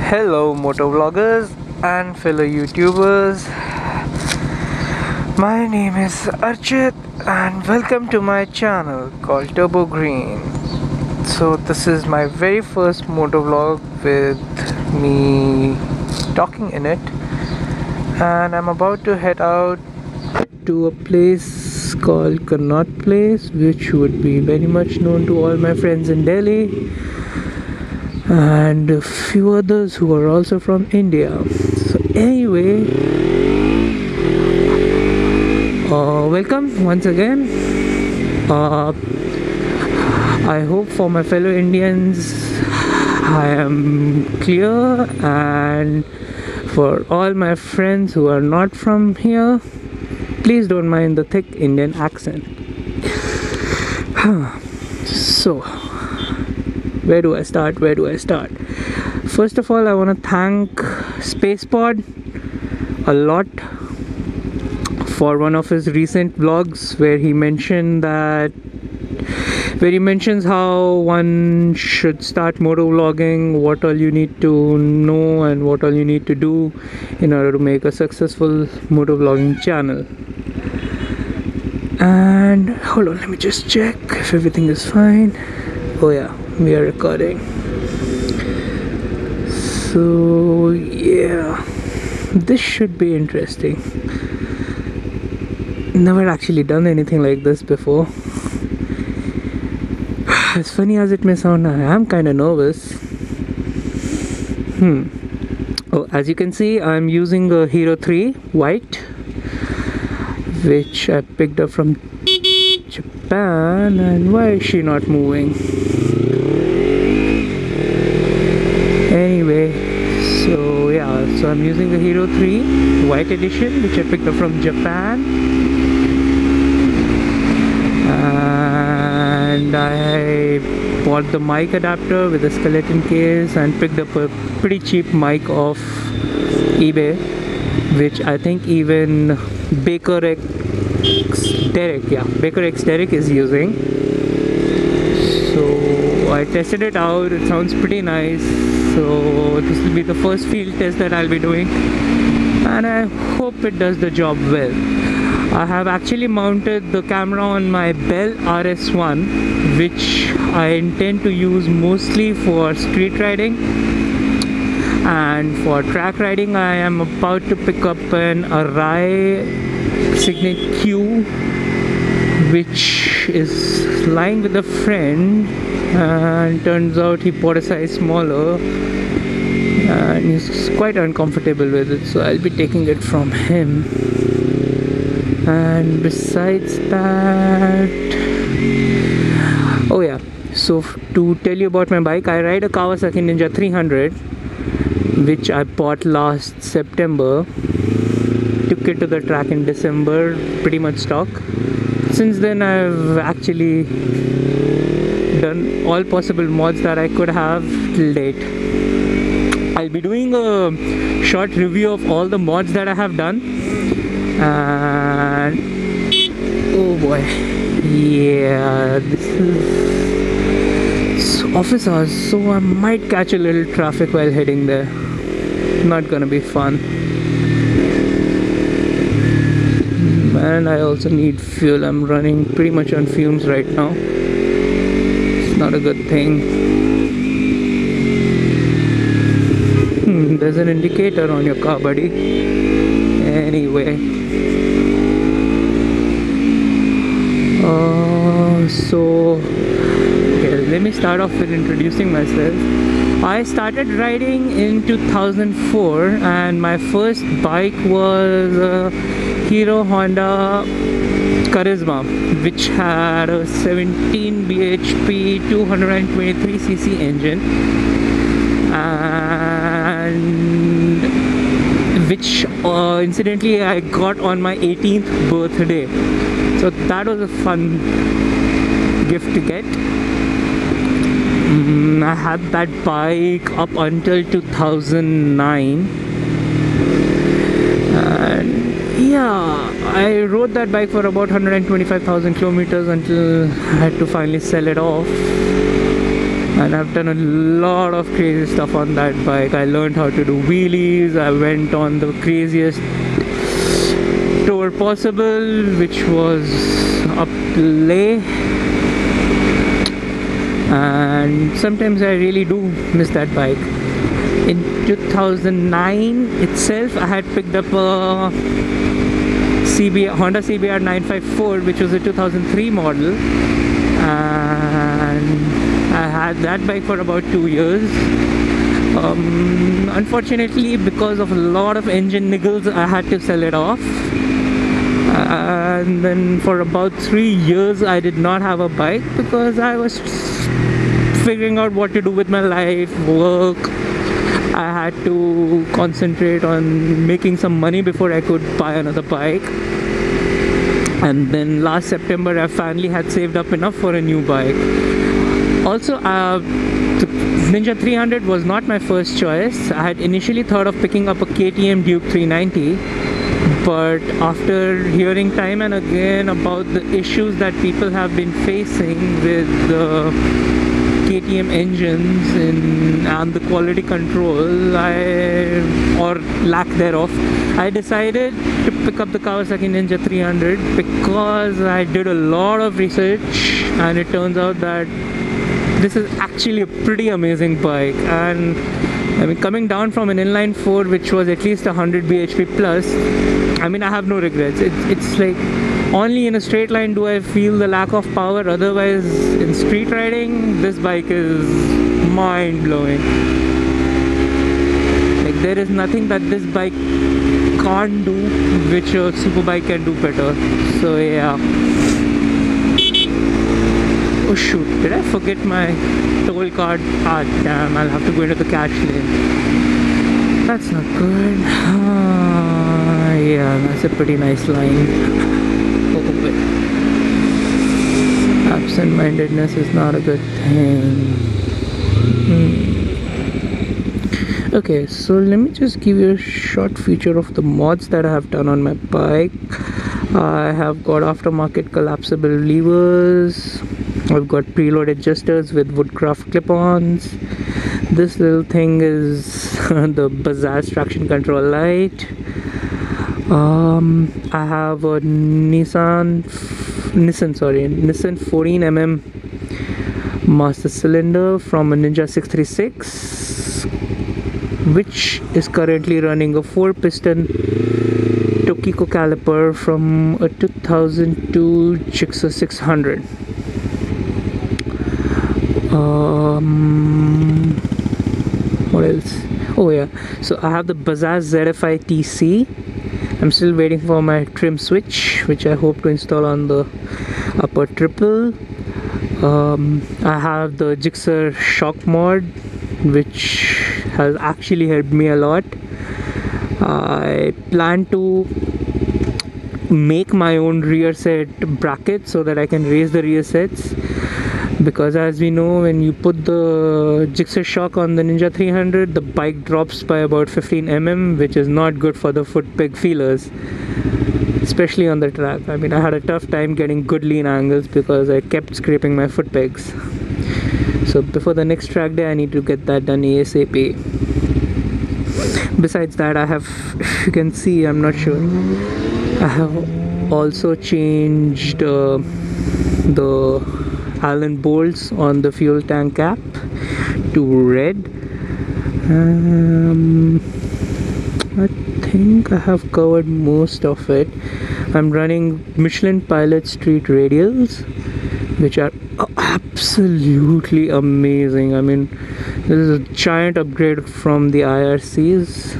Hello, motovloggers and fellow YouTubers. My name is Archit, and welcome to my channel called Turbo Green. So, this is my very first motovlog with me talking in it, and I'm about to head out to a place called Connaught Place, which would be very much known to all my friends in Delhi and a few others who are also from India. So anyway, welcome once again. I hope for my fellow Indians I am clear, and for all my friends who are not from here, please don't mind the thick Indian accent. So where do I start? First of all, I want to thank Spacepod a lot for one of his recent vlogs where he mentions how one should start motovlogging, what all you need to know and what all you need to do in order to make a successful motovlogging channel. And hold on, let me just check if everything is fine. Oh yeah, we are recording. So yeah, this should be interesting. Never actually done anything like this before. As funny as it may sound, I am kind of nervous. Oh, as you can see, I'm using a Hero 3 white, which I picked up from Japan. And why is she not moving? Anyway, so yeah, so I'm using the Hero 3 white edition, which I picked up from Japan, and I bought the mic adapter with a skeleton case and picked up a pretty cheap mic off eBay, which I think even Baker X Derek is using. So I tested it out, it sounds pretty nice. So this will be the first field test that I'll be doing, and I hope it does the job well. I have actually mounted the camera on my Bell RS1, which I intend to use mostly for street riding, and for track riding I am about to pick up an Arai Signet Q, which is lying with a friend, and turns out he bought a size smaller and he's quite uncomfortable with it, so I'll be taking it from him. And besides that, oh yeah, so to tell you about my bike, I ride a Kawasaki Ninja 300, which I bought last September. Took it to the track in December, pretty much stock. Since then I've actually done all possible mods that I could have till date. I'll be doing a short review of all the mods that I have done, and oh boy, yeah, this is office hours, so I might catch a little traffic while heading there. Not gonna be fun. And I also need fuel. I'm running pretty much on fumes right now. It's not a good thing. There's an indicator on your car, buddy. Anyway, so okay, let me start off with introducing myself. I started riding in 2004, and my first bike was a Hero Honda Charisma, which had a 17 bhp 223cc engine, and which incidentally I got on my 18th birthday, so that was a fun gift to get. I had that bike up until 2009, and yeah, I rode that bike for about 125,000 kilometers until I had to finally sell it off. and I've done a lot of crazy stuff on that bike. I learned how to do wheelies. I went on the craziest tour possible, which was up to Leh, and sometimes I really do miss that bike. In 2009 itself, I had picked up a Honda CBR 954, which was a 2003 model, and I had that bike for about 2 years. Unfortunately, because of a lot of engine niggles, I had to sell it off. And then for about 3 years, I did not have a bike because I was figuring out what to do with my life, work. I had to concentrate on making some money before I could buy another bike. And then last September, I finally had saved up enough for a new bike. Also, the Ninja 300 was not my first choice. I had initially thought of picking up a KTM Duke 390, but after hearing time and again about the issues that people have been facing with the KTM engines and the quality control or lack thereof, I decided to pick up the Kawasaki Ninja 300 because I did a lot of research, and it turns out that this is actually a pretty amazing bike. And I mean, coming down from an inline 4 which was at least 100 bhp plus, I mean, I have no regrets. It's like only in a straight line do I feel the lack of power. Otherwise, in street riding, this bike is mind-blowing. Like, there is nothing that this bike can't do which a super bike can do better. So yeah. Oh shoot, did I forget my toll card? Ah damn, I'll have to go into the cash lane. That's not good. Yeah, that's a pretty nice line. Absent-mindedness is not a good thing. Okay, so let me just give you a short feature of the mods that I have done on my bike. I have got aftermarket collapsible levers. I've got preload adjusters with Woodcraft clip-ons. This little thing is the Bajaj traction control light. I have a Nissan 14mm master cylinder from a Ninja 636, which is currently running a 4-piston Tokiko caliper from a 2002 Gixxer 600. What else? Oh yeah, so I have the Bajaj ZF-i TC. I'm still waiting for my trim switch, which I hope to install on the upper triple. I have the Gixxer shock mod, which has actually helped me a lot. I plan to make my own rear set bracket so that I can raise the rear sets, because as we know, when you put the Gixxer shock on the Ninja 300, the bike drops by about 15 mm, which is not good for the foot peg feelers, especially on the track. I mean, I had a tough time getting good lean angles because I kept scraping my foot pegs. So before the next track day, I need to get that done ASAP. Besides that, I have, if you can see, I'm not sure, I have also changed the Allen bolts on the fuel tank cap to red. I think I have covered most of it. I'm running Michelin Pilot Street radials, which are absolutely amazing. I mean, this is a giant upgrade from the IRCs,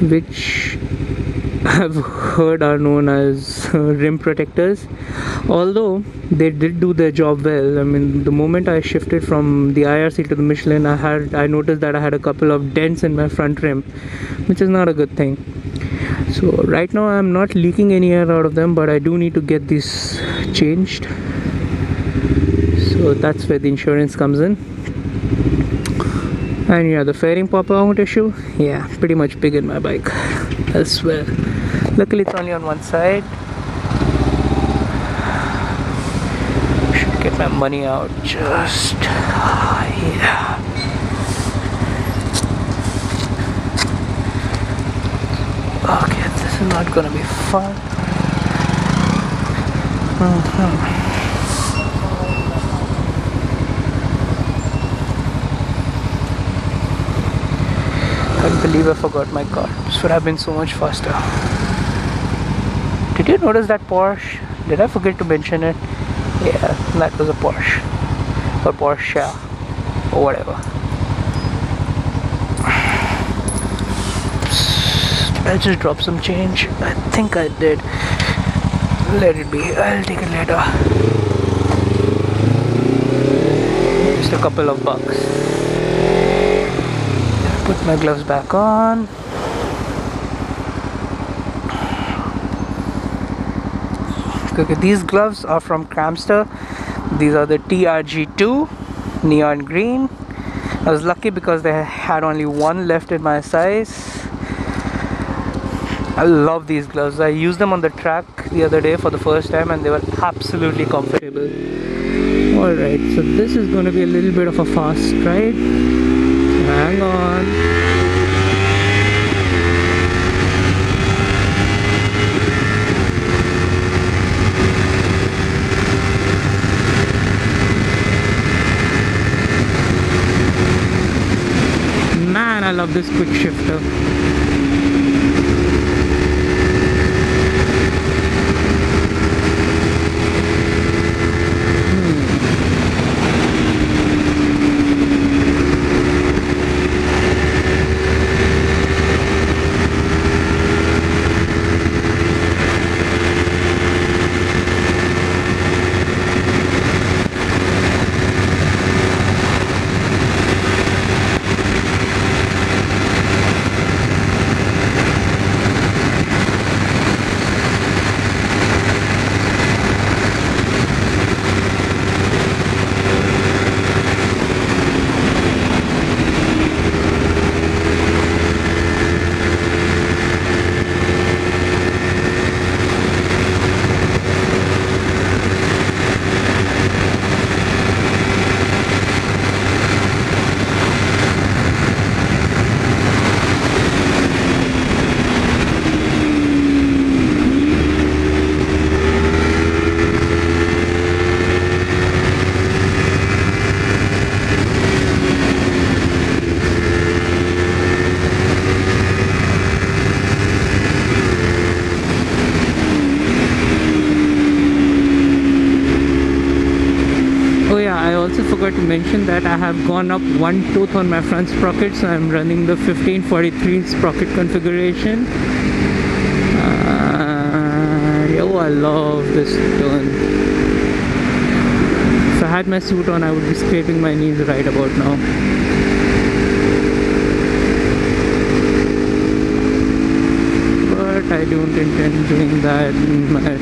which I've heard are known as rim protectors. Although they did do their job well. I mean, the moment I shifted from the IRC to the Michelin, I noticed that I had a couple of dents in my front rim, which is not a good thing. So right now I'm not leaking any air out of them, but I do need to get these changed. So that's where the insurance comes in. And yeah, the fairing pop out issue, yeah, pretty much big in my bike as well. Luckily it's only on one side. Should get my money out just Yeah. Okay, this is not gonna be fun. Can't believe I forgot my card. This would have been so much faster. Did you notice that Porsche? Did I forget to mention it? Yeah, that was a Porsche. Or Porsche. Or whatever. I just dropped some change. I think I did. Let it be. I'll take it later. Just a couple of bucks. Put my gloves back on. Okay, these gloves are from Cramster. These are the TRG2 neon green. I was lucky because they had only one left in my size. I love these gloves. I used them on the track the other day for the first time and they were absolutely comfortable. Alright, so this is going to be a little bit of a fast ride. Hang on. Man, I love this quick shifter. Forgot to mention that I have gone up one tooth on my front sprocket, so I'm running the 1543 sprocket configuration. Yo, I love this turn. If I had my suit on, I would be scraping my knees right about now. But I don't intend doing that in my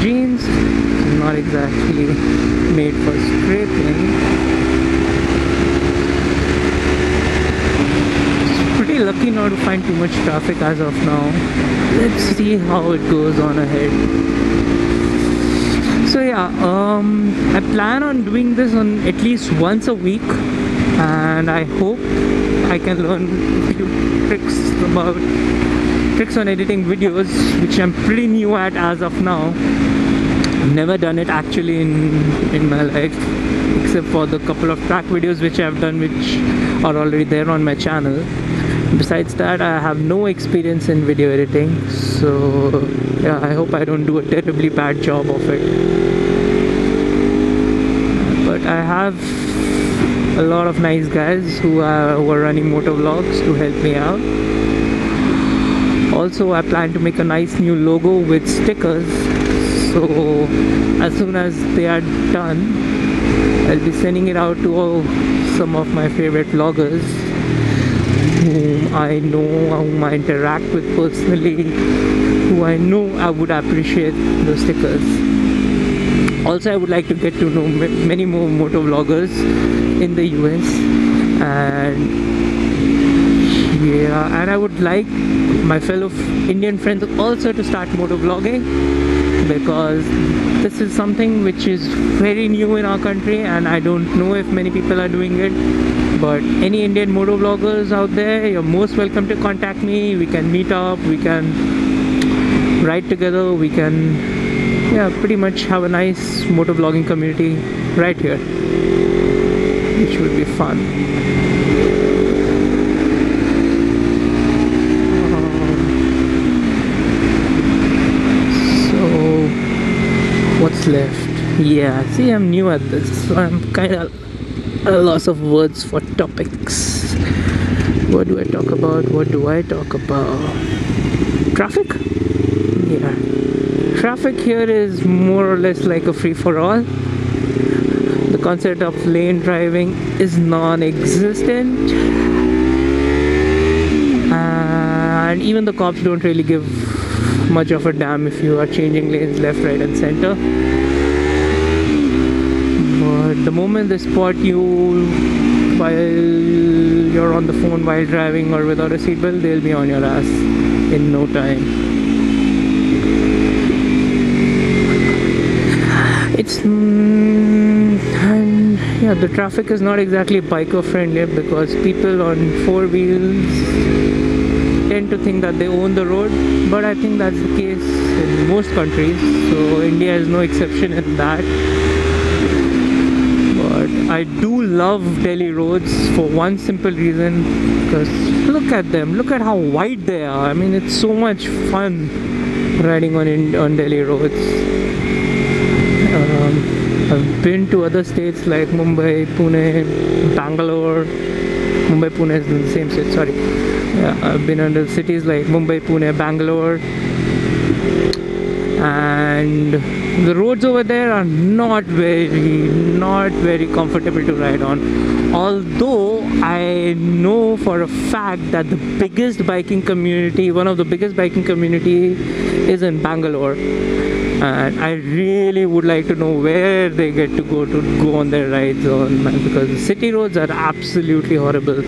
jeans. I'm not exactly made for scraping. It's pretty lucky not to find too much traffic as of now. Let's see how it goes on ahead. So yeah, I plan on doing this on at least once a week, and I hope I can learn a few tricks on editing videos, which I'm pretty new at as of now. I've never done it actually in my life, except for the couple of track videos which I've done, which are already there on my channel. Besides that, I have no experience in video editing, so yeah, I hope I don't do a terribly bad job of it. But I have a lot of nice guys who are running motovlogs to help me out. Also, I plan to make a nice new logo with stickers. So as soon as they are done, I'll be sending it out to some of my favorite vloggers whom I know, whom I interact with personally, who I know I would appreciate those stickers. Also, I would like to get to know many more motovloggers in the US, and Yeah, and I would like my fellow Indian friends also to start motovlogging, because this is something which is very new in our country, and I don't know if many people are doing it. But any Indian motovloggers out there, you're most welcome to contact me. We can meet up, we can ride together, we can, yeah, pretty much have a nice motovlogging community right here, which would be fun. What's left? Yeah, see, I'm new at this, so I'm kind of a loss of words for topics. What do I talk about? What do I talk about? Traffic? Yeah. Traffic here is more or less like a free-for-all. The concept of lane driving is non-existent. And even the cops don't really give much of a damn if you are changing lanes left, right and center. But the moment they spot you while you're on the phone while driving or without a seatbelt, they'll be on your ass in no time. It's and yeah, the traffic is not exactly biker friendly, because people on four wheels tend to think that they own the road, but I think that's the case in most countries, so India is no exception in that. But I do love Delhi roads for one simple reason, because look at them, look at how wide they are. I mean, it's so much fun riding on Delhi roads. I've been to other states like Mumbai, Pune, Bangalore. Mumbai, Pune is in the same state, sorry. Yeah, I've been under cities like Mumbai, Pune, Bangalore, and the roads over there are not very comfortable to ride on. Although I know for a fact that the biggest biking community, one of the biggest biking community, is in Bangalore, and I really would like to know where they get to go on their rides on, because the city roads are absolutely horrible.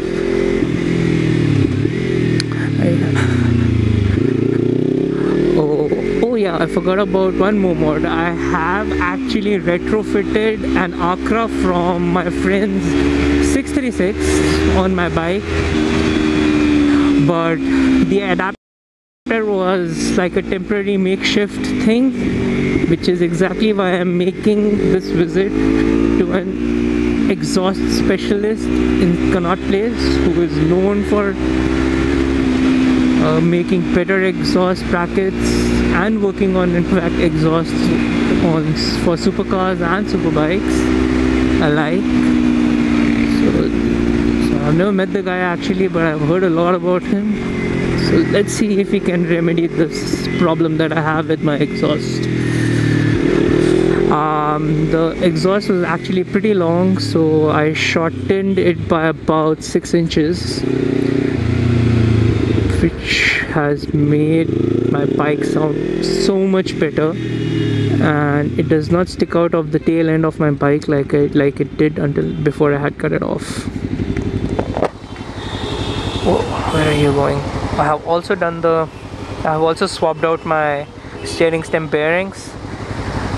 Oh yeah, I forgot about one more mod. I have actually retrofitted an Acra from my friend's 636 on my bike, but the adapter was like a temporary makeshift thing, which is exactly why I'm making this visit to an exhaust specialist in Connaught Place, who is known for making better exhaust brackets and working on, in fact, exhausts for supercars and superbikes alike. So I've never met the guy actually, but I've heard a lot about him. So let's see if we can remedy this problem that I have with my exhaust. The exhaust was actually pretty long, so I shortened it by about 6 inches, which has made my bike sound so much better, and it does not stick out of the tail end of my bike like it did until before I had cut it off. Whoa, where are you going? I have also swapped out my steering stem bearings,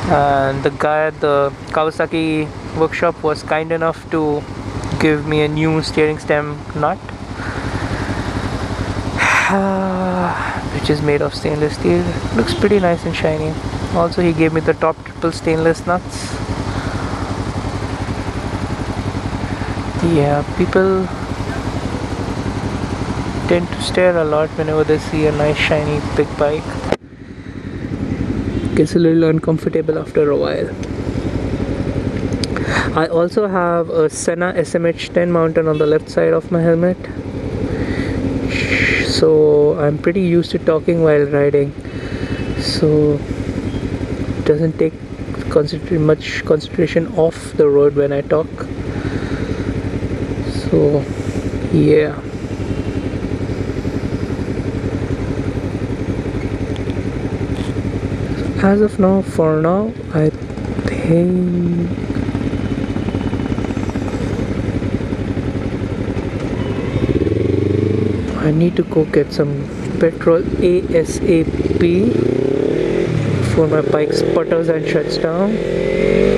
and the guy at the Kawasaki workshop was kind enough to give me a new steering stem nut, which is made of stainless steel. Looks pretty nice and shiny. Also, he gave me the top triple stainless nuts. Yeah, people tend to stare a lot whenever they see a nice shiny big bike. Gets a little uncomfortable after a while. I also have a Senna SMH10 mounted on the left side of my helmet, so I'm pretty used to talking while riding, so it doesn't take much concentration off the road when I talk. So yeah, as of now, for now, I think I need to go get some petrol ASAP before my bike sputters and shuts down. There's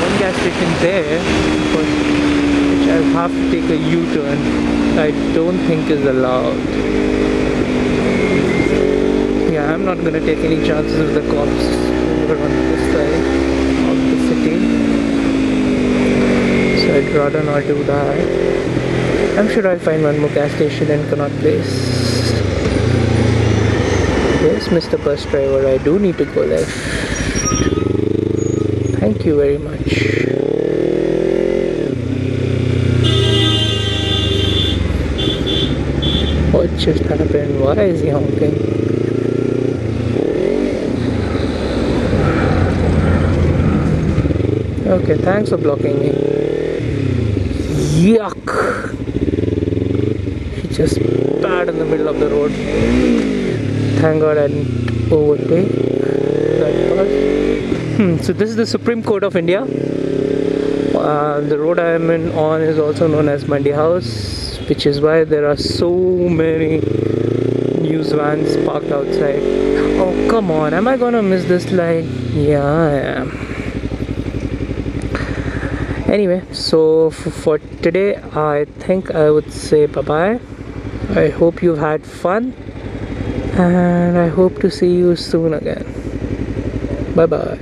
one gas station there, but which I'll have to take a U-turn. I don't think is allowed. Yeah, I'm not gonna take any chances with the cops over on this side of the city, so I'd rather not do that. I'm sure I'll find one more gas station in Connaught Place. Yes, Mr. Bus Driver, I do need to go left. Thank you very much. What just happened? Why is he honking? Okay, thanks for blocking me. Yuck! He just spat in the middle of the road. Thank God I didn't overtake that bus. So this is the Supreme Court of India. The road I am on is also known as Mandi House, which is why there are so many news vans parked outside. Oh come on, am I gonna miss this line? Yeah, I am. Anyway, so for today I think I would say bye bye. I hope you've had fun, and I hope to see you soon again. Bye bye.